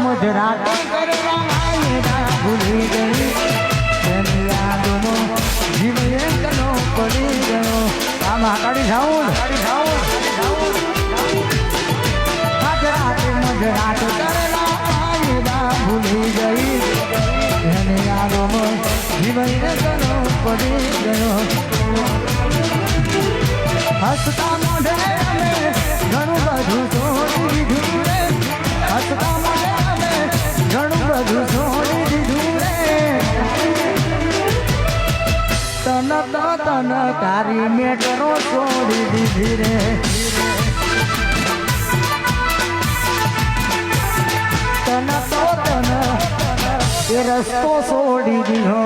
મજરાતો કરવા ભૂલી ગઈ એની યાદોમાં જીવ એકલો પડી ગયો આ મહાકાળી સાઉન્ડ મજરાત કરેલા ભૂલી ગઈ એની યાદોમાં જીવ એકલો પડી ગયો હસતા મોઢે અમે ઘણું બધું છોડી દીધું રે હસતા મોઢે અમે ઘણું બધું છોડી દીધું રે તન તારી મેટરો છોડી દીધી રે તન એ રસ્તો છોડી દીધો